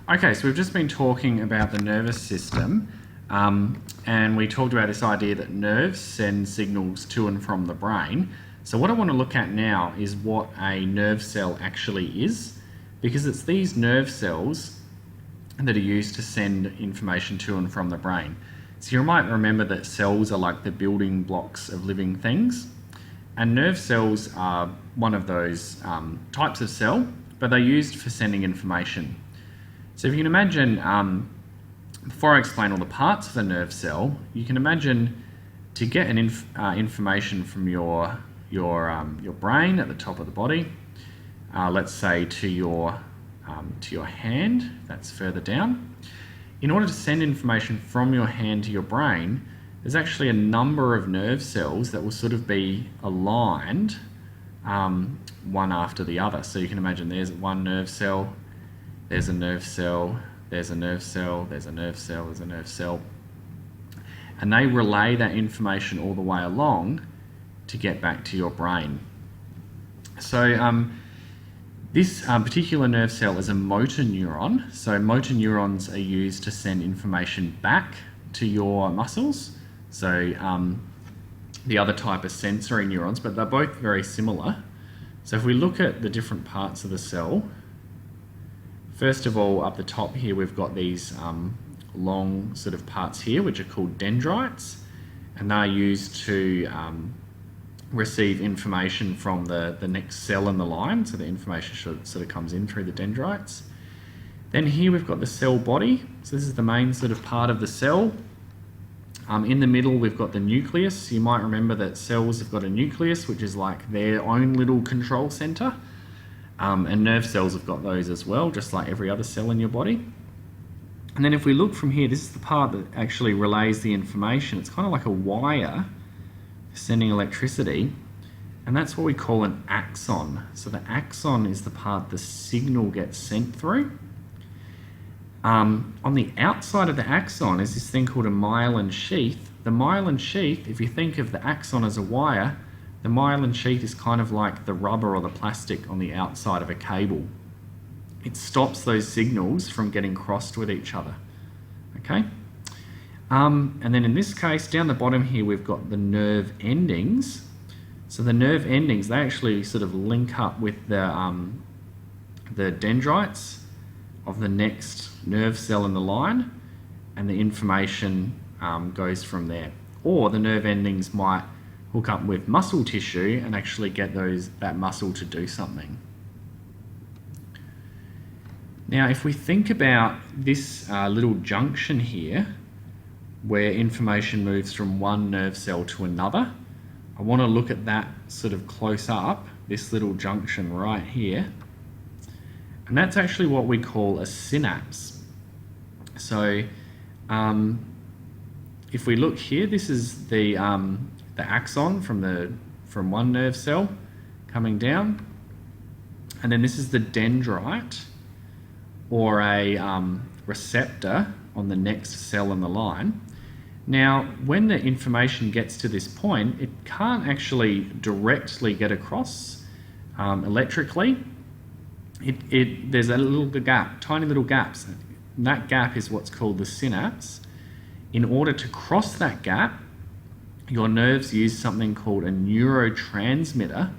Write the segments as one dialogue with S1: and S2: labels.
S1: Okay, so we've just been talking about the nervous system, and we talked about this idea that nerves send signals to and from the brain. So what I want to look at now is what a nerve cell actually is, because it's these nerve cells that are used to send information to and from the brain. So you might remember that cells are like the building blocks of living things, and nerve cells are one of those types of cell, but they're used for sending information. So if you can imagine, before I explain all the parts of the nerve cell, you can imagine to get an information from your brain at the top of the body, let's say to your hand, that's further down. In order to send information from your hand to your brain, there's actually a number of nerve cells that will sort of be aligned one after the other. So you can imagine there's one nerve cell, there's a nerve cell, there's a nerve cell, there's a nerve cell, there's a nerve cell. And they relay that information all the way along to get back to your brain. So this particular nerve cell is a motor neuron. So motor neurons are used to send information back to your muscles. So the other type are sensory neurons, but they're both very similar. So if we look at the different parts of the cell, first of all, up the top here, we've got these long sort of parts here, which are called dendrites, and they're used to receive information from the next cell in the line, so the information sort of comes in through the dendrites. Then here we've got the cell body, so this is the main sort of part of the cell. In the middle we've got the nucleus. You might remember that cells have got a nucleus, which is like their own little control center. And nerve cells have got those as well, just like every other cell in your body. And then if we look from here, this is the part that actually relays the information. It's kind of like a wire sending electricity, and that's what we call an axon. So the axon is the part the signal gets sent through. On the outside of the axon is this thing called a myelin sheath. The myelin sheath, if you think of the axon as a wire, the myelin sheath is kind of like the rubber or the plastic on the outside of a cable. It stops those signals from getting crossed with each other. Okay? And then in this case, down the bottom here, we've got the nerve endings. So the nerve endings, they actually sort of link up with the dendrites of the next nerve cell in the line, and the information goes from there. Or the nerve endings might hook up with muscle tissue and actually get that muscle to do something. Now, if we think about this little junction here, where information moves from one nerve cell to another, I want to look at that sort of close up, this little junction right here. And that's actually what we call a synapse. So if we look here, this is the axon from one nerve cell coming down, and then this is the dendrite, or a receptor on the next cell in the line. Now, when the information gets to this point, it can't actually directly get across electrically. There's a little gap, tiny little gaps. And that gap is what's called the synapse. In order to cross that gap, your nerves use something called a neurotransmitter.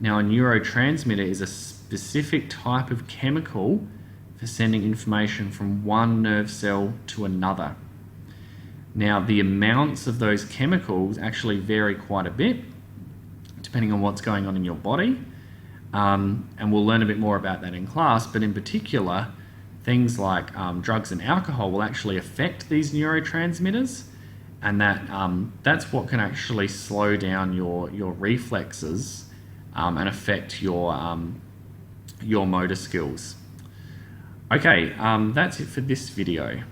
S1: Now, a neurotransmitter is a specific type of chemical for sending information from one nerve cell to another. Now, the amounts of those chemicals actually vary quite a bit, depending on what's going on in your body. And we'll learn a bit more about that in class, but in particular, things like drugs and alcohol will actually affect these neurotransmitters, and that's what can actually slow down your reflexes and affect your motor skills. Okay, that's it for this video.